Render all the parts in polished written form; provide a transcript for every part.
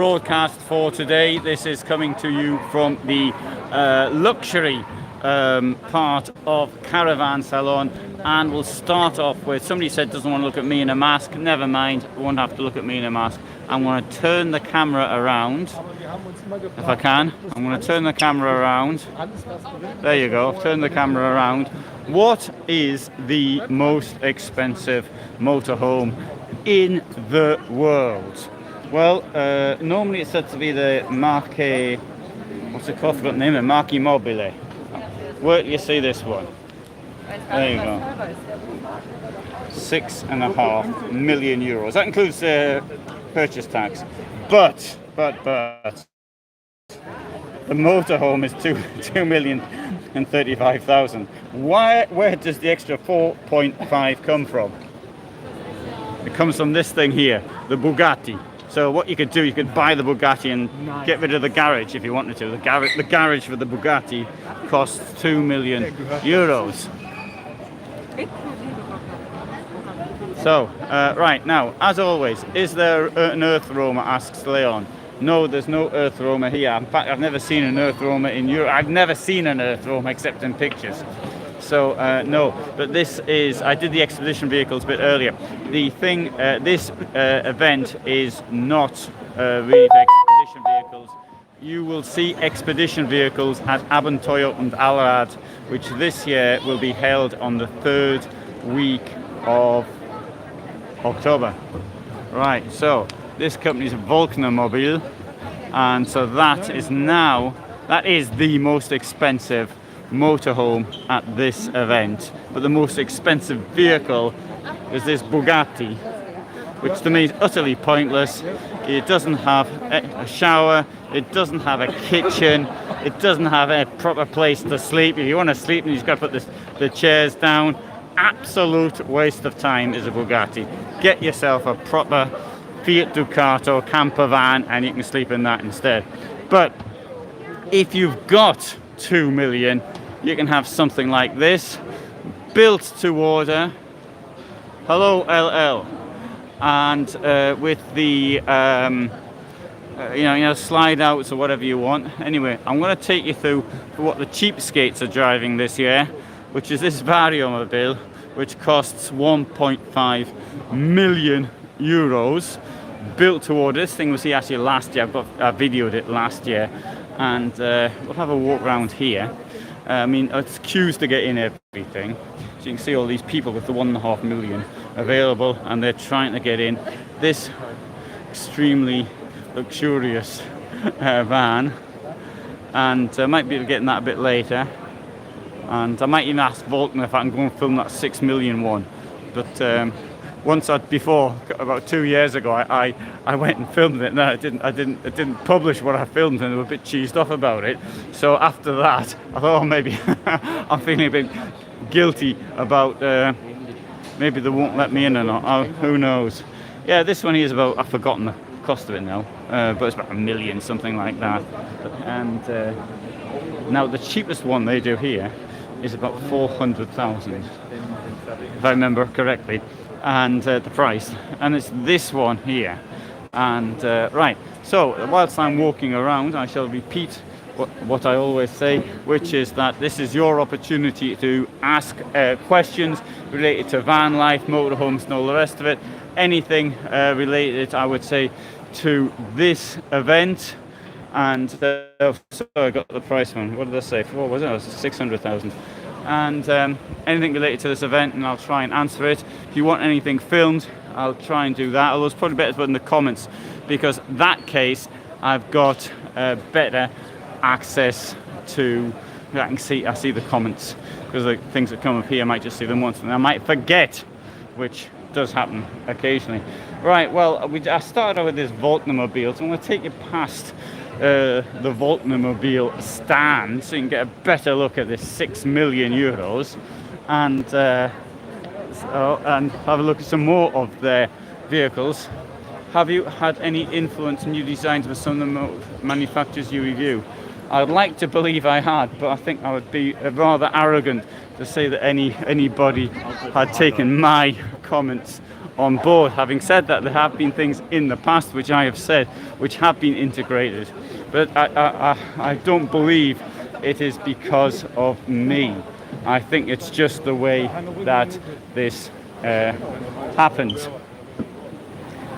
Broadcast for today. This is coming to you from the luxury part of Caravan Salon, and we'll start off with somebody said doesn't want to look at me in a mask. Never mind, won't have to look at me in a mask. I'm going to turn the camera around if I can. I'm going to turn the camera around. There you go, turn the camera around. What is the most expensive motorhome in the world? Well, normally it's said to be the Marche, what's it called? I forgot the name of it, Marche Mobile. Where do you see this one? There you go. 6.5 million euros. That includes the purchase tax. But the motorhome is 2,035,000. Where does the extra 4.5 come from? It comes from this thing here, the Bugatti. So what you could do, you could buy the Bugatti and get rid of the garage if you wanted to. The garage for the Bugatti costs 2 million euros. So, right now, as always, is there an earth roamer, asks Leon. No, there's no earth roamer here. In fact, I've never seen an earth roamer in Europe. I've never seen an earth roamer except in pictures. So no, but this is, I did the expedition vehicles a bit earlier. The thing, this event is not really for expedition vehicles. You will see expedition vehicles at Abenteuer und Allrad, which this year will be held on the 3rd week of October. Right, so this company is EuraMobil, and so that is the most expensive motorhome at this event. But the most expensive vehicle is this Bugatti, which to me is utterly pointless. It doesn't have a shower, it doesn't have a kitchen, it doesn't have a proper place to sleep. If you want to sleep, you've got to put the chairs down. Absolute waste of time is a Bugatti. Get yourself a proper Fiat Ducato camper van and you can sleep in that instead. But if you've got 2 million, you can have something like this, built to order. Hello LL, and with the slide outs or whatever you want. Anyway, I'm going to take you through what the cheapskates are driving this year, which is this EuraMobil, which costs 1.5 million euros, built to order. This thing was here actually last year. I videoed it last year, and we'll have a walk around here. I mean, it's queues to get in everything. So you can see all these people with the 1.5 million available, and they're trying to get in this extremely luxurious van. And I might be able to get in that a bit later. And I might even ask Volkner if I can go and film that 6 million one. But about 2 years ago, I went and filmed it. No, I didn't publish what I filmed, and they were a bit cheesed off about it. So after that, I thought, oh, maybe I'm feeling a bit guilty about maybe they won't let me in or not. Oh, who knows? Yeah, this one here is about, I've forgotten the cost of it now, but it's about 1 million, something like that. And now the cheapest one they do here is about 400,000, if I remember correctly. And the price, and it's this one here. And right, so whilst I'm walking around, I shall repeat what I always say, which is that this is your opportunity to ask questions related to van life, motorhomes and all the rest of it. Anything related, I would say, to this event. And so I got the price one. What did I say? What was it? It was 600,000. And anything related to this event, and I'll try and answer it. If you want anything filmed, I'll try and do that. Although it's probably better to put in the comments, because in that case I've got better access to. I see the comments, because the things that come up here I might just see them once and I might forget, which does happen occasionally. Right, well, I started out with this EuraMobil, so I'm going to take you past the EuraMobil stand so you can get a better look at this 6 million euros, and have a look at some more of their vehicles. Have you had any influence in new designs with some of the manufacturers you review? I'd like to believe I had, but I think I would be rather arrogant to say that anybody had taken my comments on board. Having said that, there have been things in the past which I have said which have been integrated, but I don't believe it is because of me. I think it's just the way that this happens.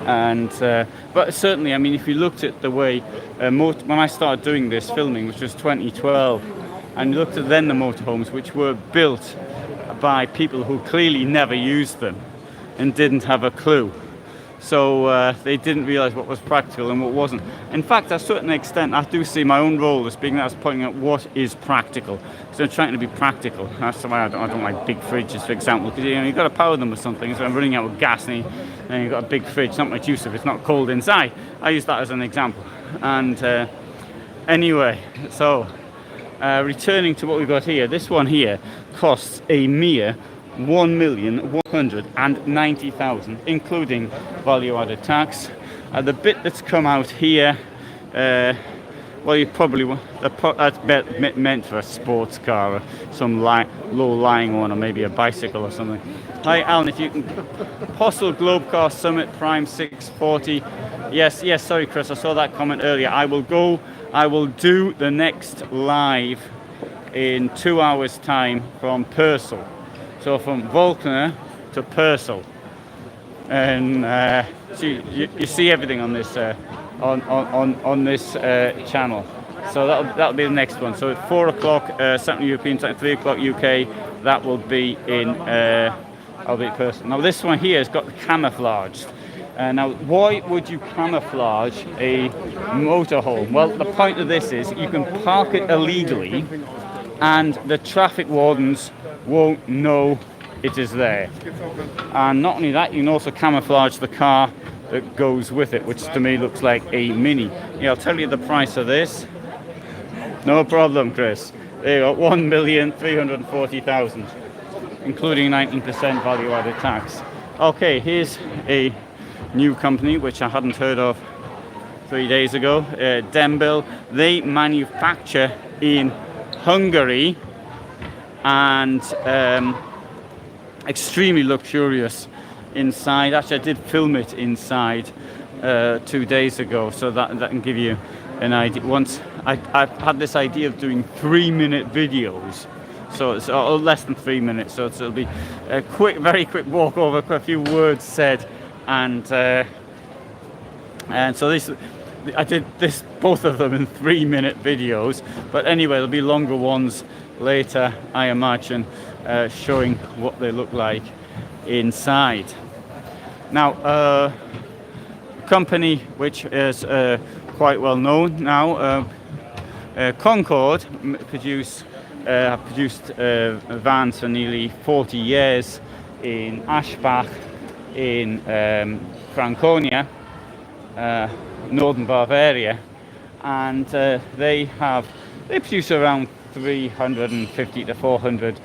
And but certainly, I mean, if you looked at the way when I started doing this filming, which was 2012, and you looked at then the motorhomes, which were built by people who clearly never used them and didn't have a clue, so they didn't realize what was practical and what wasn't. In fact, to a certain extent, I do see my own role as being that as pointing out what is practical. So I'm trying to be practical. That's why I don't like big fridges, for example, because you've got to power them with something. So I'm running out of gas, and you've got a big fridge. Not much use if it's not cold inside. I use that as an example. And anyway, so returning to what we've got here, this one here costs a mere 1,190,000, including value-added tax. The bit that's come out here, well, you probably that's meant for a sports car or some low-lying one, or maybe a bicycle or something. Hi, Alan, if you can, Pössl Globe Car Summit Prime 640. Yes, sorry, Chris, I saw that comment earlier. I will do the next live in 2 hours' time from Pössl. So from Volkner to Pössl, and so you see everything on this on this channel. So that'll be the next one. So at 4 o'clock Central European time, 3 o'clock UK. That will be in I'll be Pössl. Now this one here has got camouflaged. Now, why would you camouflage a motorhome? Well, the point of this is you can park it illegally, and the traffic wardens won't know it is there. And not only that, you can also camouflage the car that goes with it, which to me looks like a Mini. Yeah, I'll tell you the price of this. No problem, Chris. There you go, 1,340,000, including 19% value-added tax. Okay, here's a new company which I hadn't heard of 3 days ago. Dembil. They manufacture in Hungary, and extremely luxurious inside. Actually, I did film it inside 2 days ago, so that can give you an idea. Once I've had this idea of doing 3-minute videos, so it's less than 3 minutes, so it'll be a very quick walk over, a few words said, and so I did both of them in 3-minute videos. But anyway, there'll be longer ones later, I imagine, showing what they look like inside. Now, company which is quite well known now, Concord produced vans for nearly 40 years in Aschbach in Franconia, northern Bavaria, and they produce around 350 to 400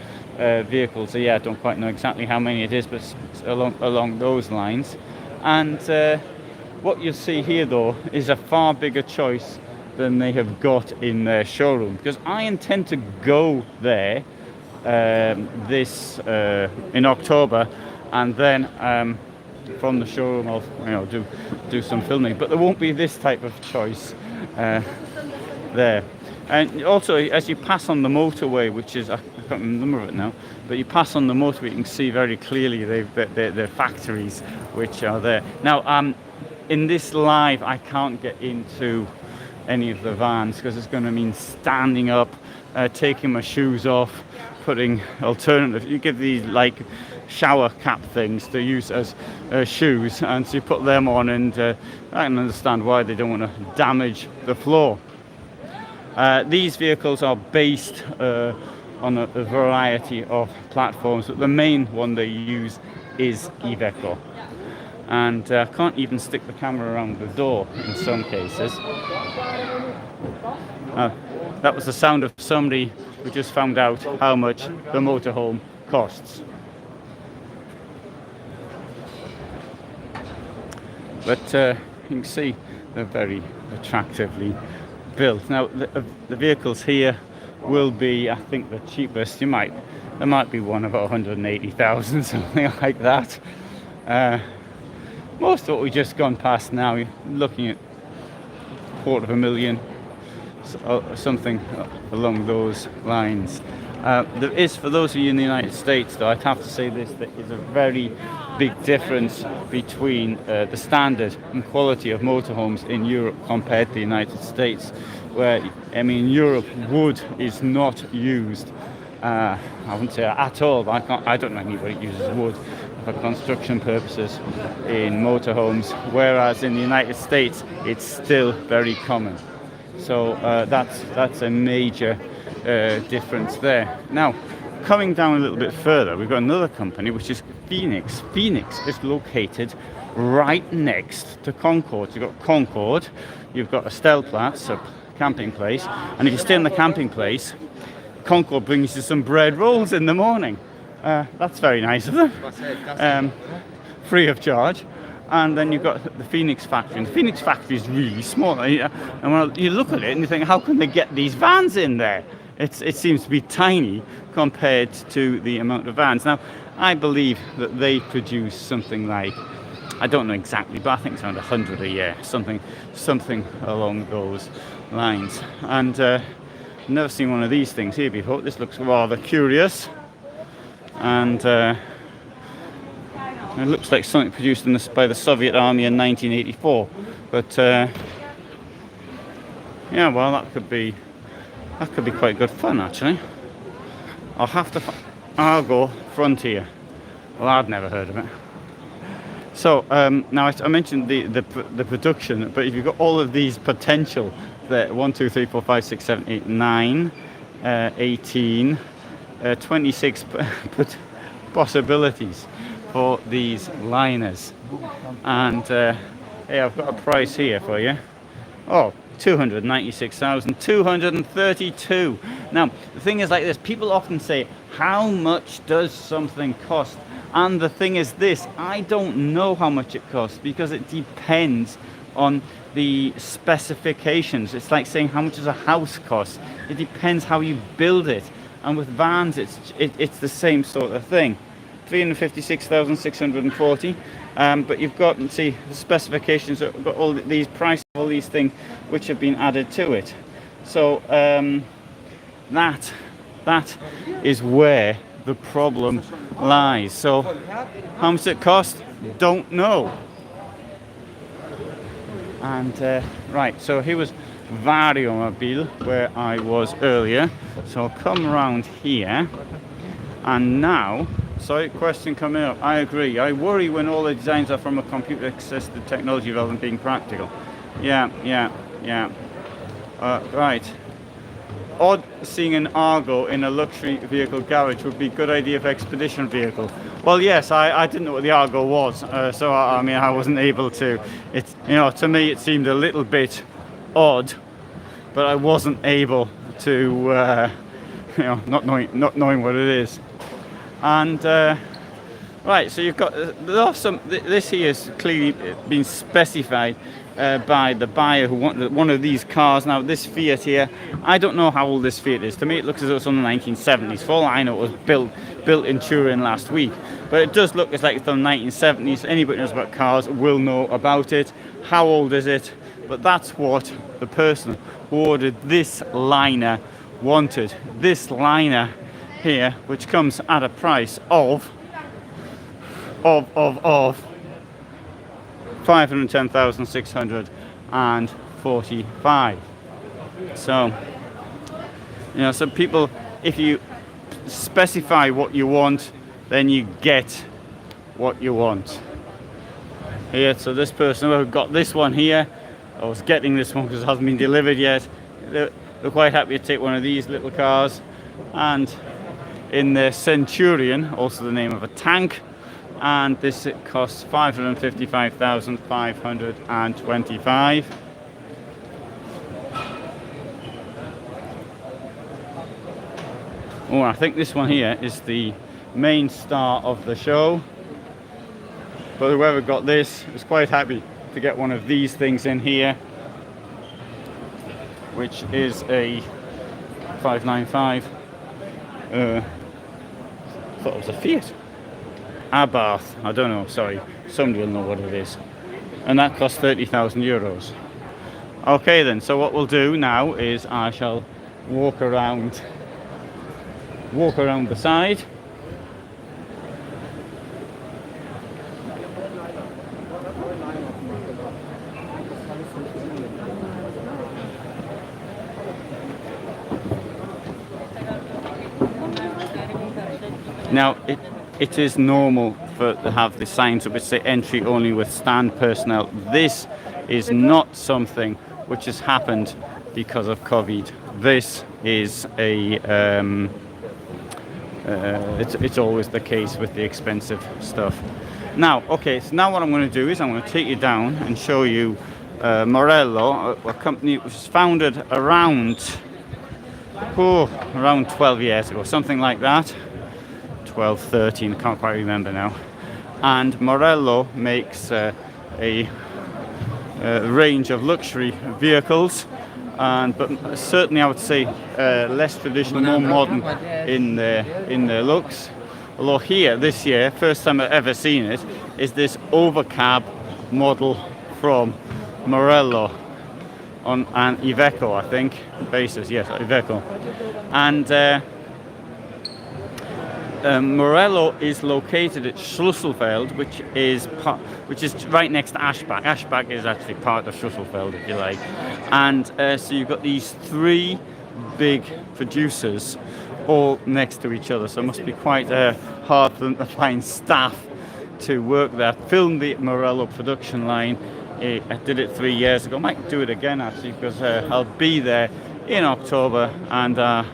vehicles a year. I don't quite know exactly how many it is, but it's along those lines. And what you see here, though, is a far bigger choice than they have got in their showroom, because I intend to go there in October, and then from the showroom I'll do some filming, but there won't be this type of choice there. And also, as you pass on the motorway, which is, I can't remember the number of it now, but you pass on the motorway, you can see very clearly the factories which are there. Now, in this live, I can't get into any of the vans because it's going to mean standing up, taking my shoes off, putting alternative. You give these like shower cap things to use as shoes, and so you put them on, and I can understand why they don't want to damage the floor. These vehicles are based on a variety of platforms, but the main one they use is Iveco. And I can't even stick the camera around the door in some cases. That was the sound of somebody who just found out how much the motorhome costs. But you can see they're very attractively built. Now the vehicles here will be, I think, the cheapest. There might be one about 180,000, something like that. most of what we've just gone past now, you're looking at 250,000, something along those lines. There is, for those of you in the United States, though, I'd have to say this, there is a very big difference between the standard and quality of motorhomes in Europe compared to the United States, where, I mean, in Europe, wood is not used, I wouldn't say at all, but I don't know anybody who uses wood for construction purposes in motorhomes, whereas in the United States, it's still very common. So that's a major difference there. Now, coming down a little bit further, we've got another company, which is Phoenix. Phoenix is located right next to Concord. You've got Concord, you've got a Stellplatz, a camping place, and if you stay in the camping place, Concord brings you some bread rolls in the morning. That's very nice of them. Free of charge. And then you've got the Phoenix factory. And the Phoenix factory is really small. And when you look at it and you think, how can they get these vans in there? It seems to be tiny compared to the amount of vans. Now, I believe that they produce something like, I don't know exactly, but I think it's around 100 a year, something along those lines. And I've never seen one of these things here before. This looks rather curious, and it looks like something produced by the Soviet Army in 1984. But yeah, well, that could be quite good fun, actually. I'll have to Argo Frontier. Well, I'd never heard of it. So now I mentioned the production, but if you've got all of these potential, there 1, 2, 3, 4, 5, 6, 7, 8, 9, 18, 26 possibilities for these liners. And hey, I've got a price here for you. Oh, 296,232. Now, the thing is like this, people often say, how much does something cost? And the thing is this, I don't know how much it costs, because it depends on the specifications. It's like saying, how much does a house cost? It depends how you build it. And with vans, it's the same sort of thing. 356,640. But you've got, see, the specifications, have got all these prices, all these things which have been added to it. So that is where the problem lies. So how much it cost? Don't know. And right, so here was EuraMobil, where I was earlier. So I'll come around here, and now, sorry, question coming up. I agree. I worry when all the designs are from a computer-assisted technology rather than being practical. Yeah. Right. Odd seeing an Argo in a luxury vehicle garage would be a good idea for expedition vehicle. Well, yes, I didn't know what the Argo was, so I mean, I wasn't able to. It's, you know, to me it seemed a little bit odd, but I wasn't able to, you know, not knowing what it is. And right, so you've got this here has clearly been specified by the buyer who wanted one of these cars. Now this Fiat here, I don't know how old this Fiat is. To me it looks as though it's from the 1970s. For all I know, it was built in Turin last week, but it does look as like it's from the 1970s. Anybody who knows about cars will know about it. How old is it? But that's what the person who ordered this liner wanted. This liner here, which comes at a price of 510,645. So, you know, some people, if you specify what you want, then you get what you want. Here, so this person who got this one here, I was getting this one because it hasn't been delivered yet. They're quite happy to take one of these little cars. And in the Centurion, also the name of a tank, and this it costs 555,525. Oh, I think this one here is the main star of the show. But whoever got this was quite happy to get one of these things in here, which is a 595. I thought it was a Fiat. Abarth, I don't know, sorry, somebody will know what it is. and that cost 30,000 euros. Okay then, so what we'll do now is I shall walk around the side. Now it is normal to have the signs which say entry only with stand personnel. This is not something which has happened because of COVID. This is it's always the case with the expensive stuff. Now, okay, so now what I'm going to do is I'm going to take you down and show you Morello, a company which was founded around 12 years ago, something like that. 12, 13, I can't quite remember now. And Morello makes a range of luxury vehicles, but certainly I would say less traditional, more modern in their looks. Although here, this year, first time I've ever seen it, is this overcab model from Morello on an Iveco, I think, basis, yes, Iveco. And Morello is located at Schlüsselfeld, which is right next to Aschbach. Aschbach is actually part of Schlüsselfeld, if you like. And so you've got these three big producers all next to each other. So it must be quite hard for them to find staff to work there. Filmed the Morello production line. I did it 3 years ago. Might do it again actually, because I'll be there in October, and I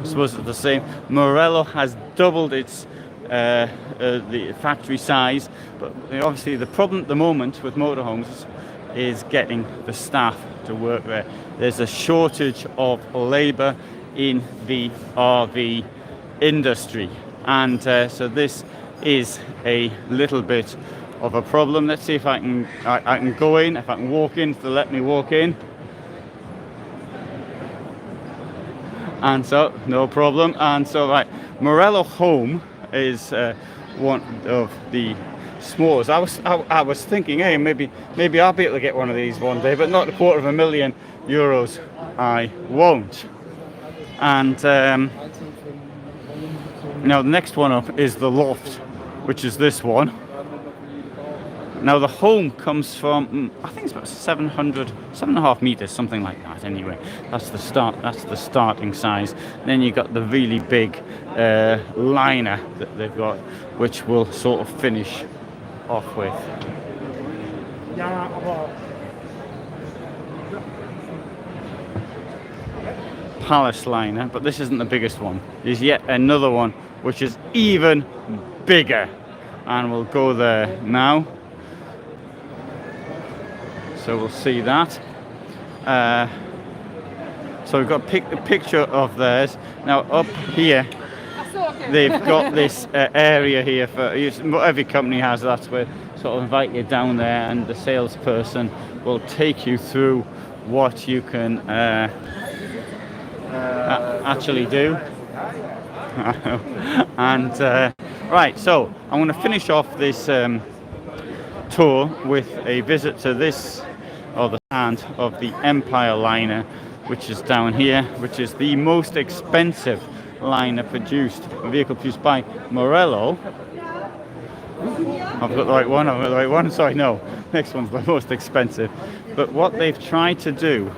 suppose it's the same. Morello has doubled its the factory size, but obviously the problem at the moment with motorhomes is getting the staff to work there. There's a shortage of labour in the RV industry, and so this is a little bit of a problem. Let's see if I can go in, if I can walk in, if they'll let me walk in. And so, no problem. And so, right, Morello Home is one of the smallest. I was thinking, hey, maybe I'll be able to get one of these one day, but not €250,000. I won't. And now the next one up is the Loft, which is this one. Now the Home comes from, I think it's about 7.5 meters, something like that. Anyway, that's the start. That's the starting size. Then you got the really big liner that they've got, which we'll sort of finish off with. Palace liner, but this isn't the biggest one. There's yet another one which is even bigger, and we'll go there now. So we'll see that. So we've got a picture of theirs. Now up here, they've got this area here for every company has. That's where sort of invite you down there, and the salesperson will take you through what you can actually do. And right, so I'm going to finish off this tour with a visit to this, or the stand of the Empire liner, which is down here, which is the most expensive liner produced, a vehicle produced by Morello. I've got the right one, sorry, no, next one's the most expensive. But what they've tried to do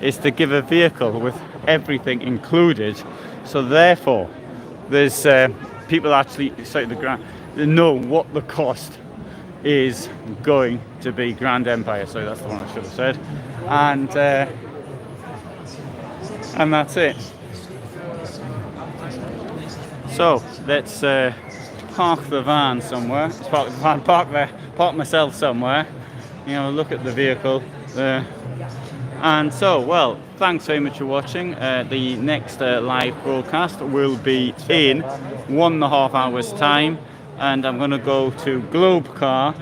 is to give a vehicle with everything included, so therefore there's people actually say they know what the cost is going to be. Grand Empire, sorry, that's the one I should have said. And that's it. So let's park the van somewhere. Let's park the van, park myself somewhere. You know, look at the vehicle there. And so, well, thanks very much for watching. The next live broadcast will be in 1.5 hours time, and I'm going to go to Globe Car,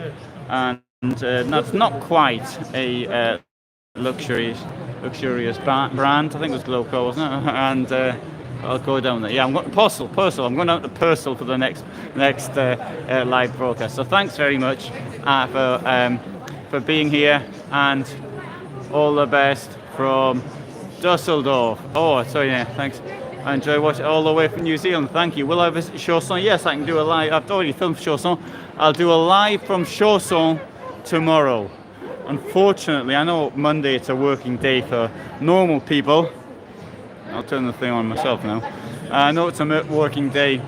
and that's not quite a luxurious brand. I think it was Globe Car, wasn't it? And I'll go down there. Yeah, I'm going to Pössl. I'm going down to Pössl for the next live broadcast. So thanks very much. for being here, and all the best from Dusseldorf. Oh, so yeah, thanks. I enjoy watching all the way from New Zealand. Thank you. Will I visit Chausson? Yes, I can do a live. I've already filmed Chausson. I'll do a live from Chausson tomorrow. Unfortunately, I know Monday it's a working day for normal people. I'll turn the thing on myself now. I know it's a working day.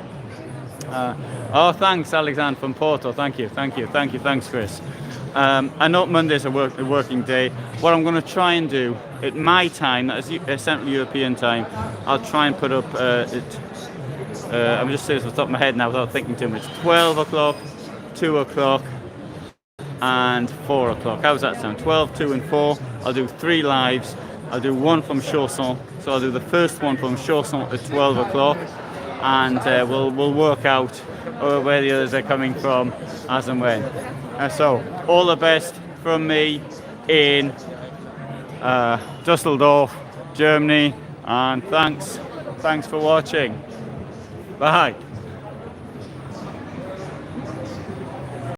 Oh, thanks, Alexander from Porto. Thank you. Thanks, Chris. I know Monday's a working day. What I'm going to try and do at my time, that is Central European time, I'll try and put up I'm just saying this off the top of my head now without thinking too much. 12 o'clock, 2 o'clock, and 4 o'clock. How does that sound? 12, 2, and 4. I'll do 3 lives. I'll do one from Chausson. So I'll do the first one from Chausson at 12 o'clock, and we'll work out where the others are coming from as and when. So all the best from me in Dusseldorf, Germany, and thanks for watching. Bye.